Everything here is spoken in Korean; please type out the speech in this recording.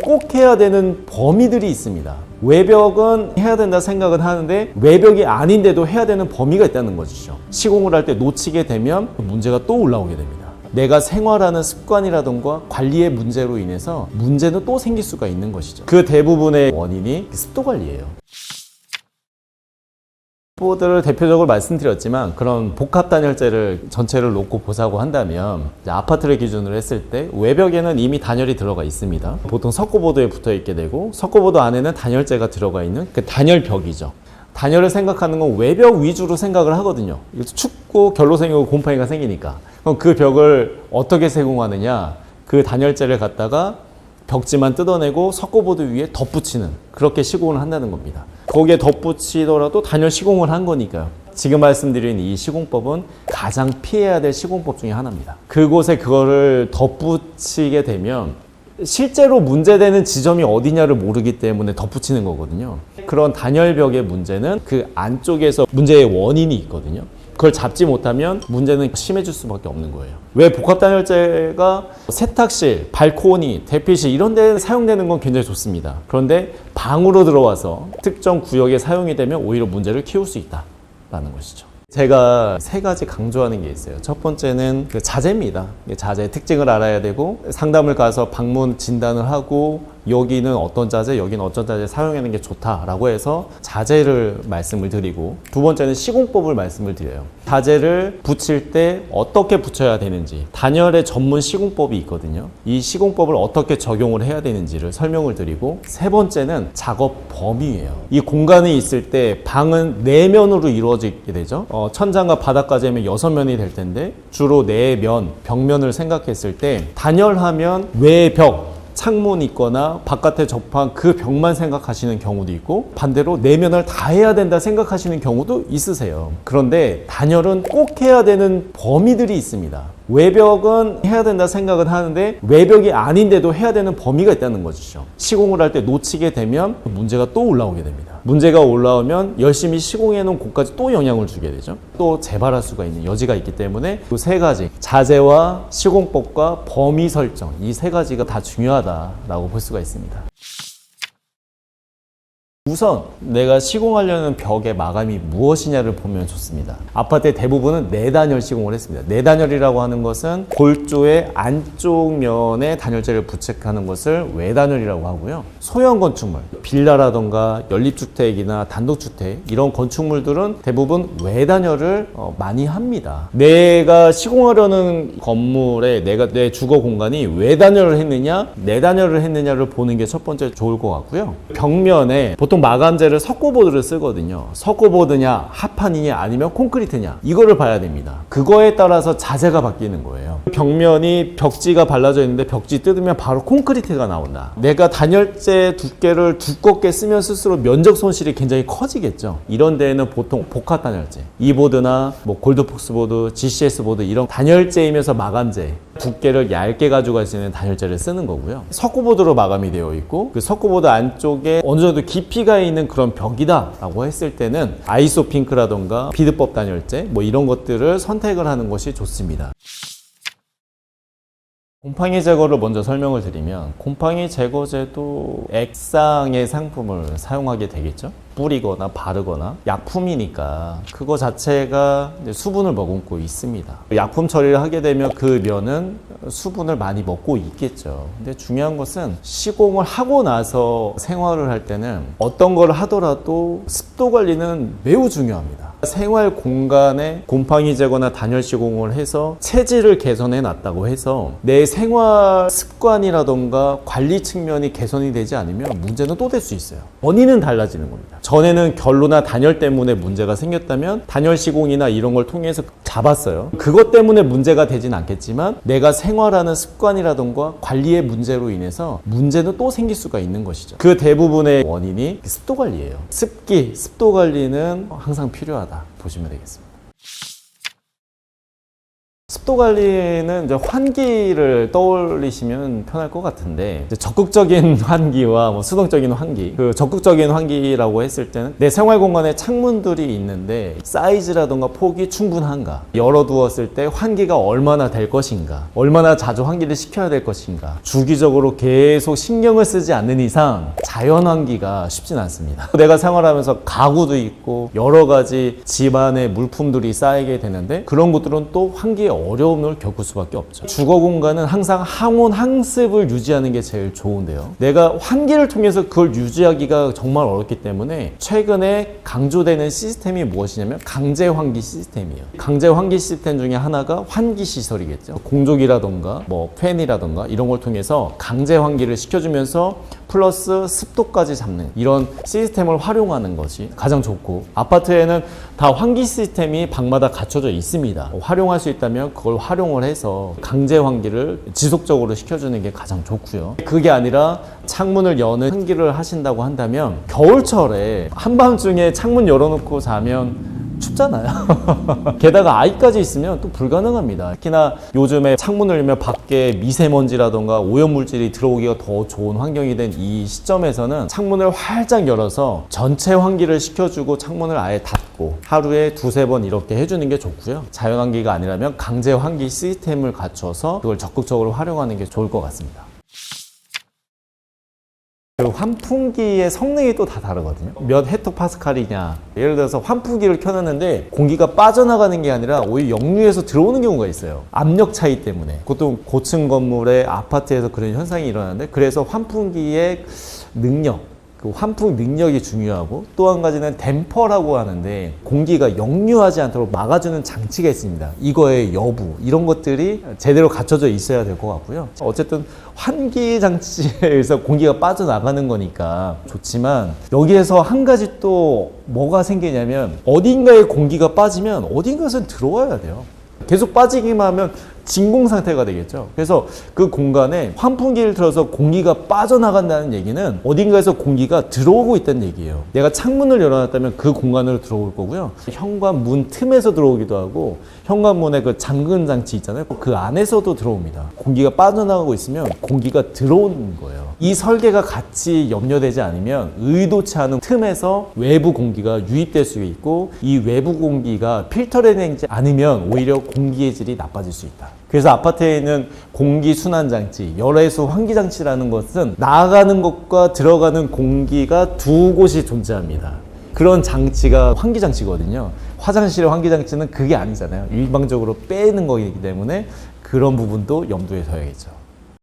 꼭 해야 되는 범위들이 있습니다. 외벽은 해야 된다 생각은 하는데 외벽이 아닌데도 해야 되는 범위가 있다는 것이죠. 시공을 할 때 놓치게 되면 문제가 또 올라오게 됩니다. 내가 생활하는 습관이라던가 관리의 문제로 인해서 문제는 또 생길 수가 있는 것이죠. 그 대부분의 원인이 습도 관리예요. 보드를 대표적으로 말씀드렸지만 그런 복합 단열재를 전체를 놓고 보자고 한다면 아파트를 기준으로 했을 때 외벽에는 이미 단열이 들어가 있습니다. 보통 석고보드에 붙어 있게 되고 석고보드 안에는 단열재가 들어가 있는 그 단열벽이죠. 단열을 생각하는 건 외벽 위주로 생각을 하거든요. 춥고 결로 생기고 곰팡이가 생기니까. 그럼 그 벽을 어떻게 세공하느냐, 그 단열재를 갖다가 벽지만 뜯어내고 석고보드 위에 덧붙이는, 그렇게 시공을 한다는 겁니다. 거기에 덧붙이더라도 단열 시공을 한 거니까요. 지금 말씀드린 이 시공법은 가장 피해야 될 시공법 중에 하나입니다. 그곳에 그거를 덧붙이게 되면 실제로 문제되는 지점이 어디냐를 모르기 때문에 덧붙이는 거거든요. 그런 단열벽의 문제는 그 안쪽에서 문제의 원인이 있거든요. 그걸 잡지 못하면 문제는 심해질 수밖에 없는 거예요. 왜 복합단열재가 세탁실, 발코니, 대피실 이런 데 사용되는 건 굉장히 좋습니다. 그런데 방으로 들어와서 특정 구역에 사용이 되면 오히려 문제를 키울 수 있다라는 것이죠. 제가 세 가지 강조하는 게 있어요. 첫 번째는 그 자재입니다. 자재의 특징을 알아야 되고 상담을 가서 방문 진단을 하고 여기는 어떤 자재, 여기는 어떤 자재 사용하는 게 좋다라고 해서 자재를 말씀을 드리고, 두 번째는 시공법을 말씀을 드려요. 자재를 붙일 때 어떻게 붙여야 되는지, 단열의 전문 시공법이 있거든요. 이 시공법을 어떻게 적용을 해야 되는지를 설명을 드리고, 세 번째는 작업 범위예요. 이 공간이 있을 때 방은 4면으로 이루어지게 되죠. 천장과 바닥까지 하면 6면이 될 텐데 주로 4면, 벽면을 생각했을 때 단열하면 외벽, 창문 있거나 바깥에 접한 그 벽만 생각하시는 경우도 있고, 반대로 내면을 다 해야 된다 생각하시는 경우도 있으세요. 그런데 단열은 꼭 해야 되는 범위들이 있습니다. 외벽은 해야 된다 생각은 하는데 외벽이 아닌데도 해야 되는 범위가 있다는 것이죠. 시공을 할 때 놓치게 되면 문제가 또 올라오게 됩니다. 문제가 올라오면 열심히 시공해 놓은 곳까지 또 영향을 주게 되죠. 또 재발할 수가 있는 여지가 있기 때문에 이 세 가지, 자재와 시공법과 범위 설정, 이 세 가지가 다 중요하다라고 볼 수가 있습니다. 우선 내가 시공하려는 벽의 마감이 무엇이냐를 보면 좋습니다. 아파트의 대부분은 내단열 시공을 했습니다. 내단열이라고 하는 것은 골조의 안쪽 면에 단열재를 부착하는 것을 외단열이라고 하고요. 소형 건축물, 빌라라던가 연립주택이나 단독주택 이런 건축물들은 대부분 외단열을 많이 합니다. 내가 시공하려는 건물에 내 주거 공간이 외단열을 했느냐 내단열을 했느냐를 보는 게 첫 번째 좋을 것 같고요. 벽면에 보통 마감재를 석고보드를 쓰거든요. 석고보드냐 합판이냐 아니면 콘크리트냐 이거를 봐야 됩니다. 그거에 따라서 자재가 바뀌는 거예요. 벽면이 벽지가 발라져 있는데 벽지 뜯으면 바로 콘크리트가 나온다. 내가 단열재 두께를 두껍게 쓰면 쓸수록 면적 손실이 굉장히 커지겠죠. 이런 데에는 보통 복합 단열재, 이보드나 골드폭스보드, GCS보드 이런 단열재이면서 마감재 두께를 얇게 가져갈 수 있는 단열재를 쓰는 거고요. 석고보드로 마감이 되어 있고 그 석고보드 안쪽에 어느 정도 깊이가 있는 그런 벽이다 라고 했을 때는 아이소핑크라던가 비드법 단열재 이런 것들을 선택을 하는 것이 좋습니다. 곰팡이 제거를 먼저 설명을 드리면, 곰팡이 제거제도 액상의 상품을 사용하게 되겠죠. 뿌리거나 바르거나 약품이니까 그거 자체가 수분을 머금고 있습니다. 약품 처리를 하게 되면 그 면은 수분을 많이 먹고 있겠죠. 근데 중요한 것은 시공을 하고 나서 생활을 할 때는 어떤 걸 하더라도 습도 관리는 매우 중요합니다. 생활 공간에 곰팡이 제거나 단열 시공을 해서 체질을 개선해 놨다고 해서 내 생활 습관이라던가 관리 측면이 개선이 되지 않으면 문제는 또 될 수 있어요. 원인은 달라지는 겁니다. 전에는 결로나 단열 때문에 문제가 생겼다면 단열 시공이나 이런 걸 통해서 잡았어요. 그것 때문에 문제가 되진 않겠지만 내가 생활하는 습관이라던가 관리의 문제로 인해서 문제는 또 생길 수가 있는 것이죠. 그 대부분의 원인이 습도 관리예요. 습도 관리는 항상 필요하다 보시면 되겠습니다. 습도 관리는 이제 환기를 떠올리시면 편할 것 같은데, 이제 적극적인 환기와 뭐 수동적인 환기. 그 적극적인 환기라고 했을 때는 내 생활 공간에 창문들이 있는데 사이즈라던가 폭이 충분한가, 열어두었을 때 환기가 얼마나 될 것인가, 얼마나 자주 환기를 시켜야 될 것인가, 주기적으로 계속 신경을 쓰지 않는 이상 자연 환기가 쉽진 않습니다. 내가 생활하면서 가구도 있고 여러 가지 집안의 물품들이 쌓이게 되는데, 그런 것들은 또 환기의 어려움을 겪을 수밖에 없죠. 주거 공간은 항상 항온 항습을 유지하는 게 제일 좋은데요, 내가 환기를 통해서 그걸 유지하기가 정말 어렵기 때문에 최근에 강조되는 시스템이 무엇이냐면 강제 환기 시스템이에요. 강제 환기 시스템 중에 하나가 환기 시설이겠죠. 공조기라던가 뭐 팬이라던가 이런 걸 통해서 강제 환기를 시켜주면서 플러스 습도까지 잡는 이런 시스템을 활용하는 것이 가장 좋고, 아파트에는 다 환기 시스템이 방마다 갖춰져 있습니다. 활용할 수 있다면 그걸 활용을 해서 강제 환기를 지속적으로 시켜주는 게 가장 좋고요. 그게 아니라 창문을 여는 환기를 하신다고 한다면 겨울철에 한밤중에 창문 열어놓고 자면 춥잖아요. 게다가 아이까지 있으면 또 불가능합니다. 특히나 요즘에 창문을 열면 밖에 미세먼지라던가 오염물질이 들어오기가 더 좋은 환경이 된 이 시점에서는 창문을 활짝 열어서 전체 환기를 시켜주고 창문을 아예 닫고 하루에 두세 번 이렇게 해주는 게 좋고요. 자연환기가 아니라면 강제 환기 시스템을 갖춰서 그걸 적극적으로 활용하는 게 좋을 것 같습니다. 그 환풍기의 성능이 또 다 다르거든요. 몇 헥토파스칼이냐, 예를 들어서 환풍기를 켜놨는데 공기가 빠져나가는 게 아니라 오히려 역류해서 들어오는 경우가 있어요. 압력 차이 때문에. 그것도 고층 건물의 아파트에서 그런 현상이 일어나는데, 그래서 환풍기의 능력, 그 환풍 능력이 중요하고, 또 한 가지는 댐퍼라고 하는데 공기가 역류하지 않도록 막아주는 장치가 있습니다. 이거의 여부, 이런 것들이 제대로 갖춰져 있어야 될 것 같고요. 어쨌든 환기 장치에서 공기가 빠져나가는 거니까 좋지만, 여기에서 한 가지 또 뭐가 생기냐면 어딘가에 공기가 빠지면 어딘가에서 들어와야 돼요. 계속 빠지기만 하면 진공 상태가 되겠죠. 그래서 그 공간에 환풍기를 틀어서 공기가 빠져나간다는 얘기는 어딘가에서 공기가 들어오고 있다는 얘기예요. 내가 창문을 열어놨다면 그 공간으로 들어올 거고요. 현관문 틈에서 들어오기도 하고, 현관문에 그 잠근 장치 있잖아요. 그 안에서도 들어옵니다. 공기가 빠져나가고 있으면 공기가 들어오는 거예요. 이 설계가 같이 염려되지 않으면 의도치 않은 틈에서 외부 공기가 유입될 수 있고, 이 외부 공기가 필터되지 않으면 오히려 공기의 질이 나빠질 수 있다. 그래서 아파트에 있는 공기순환장치, 열애수 환기장치라는 것은 나가는 것과 들어가는 공기가 두 곳이 존재합니다. 그런 장치가 환기장치거든요. 화장실의 환기장치는 그게 아니잖아요. 일방적으로 빼는 거기 때문에 그런 부분도 염두에 둬야겠죠.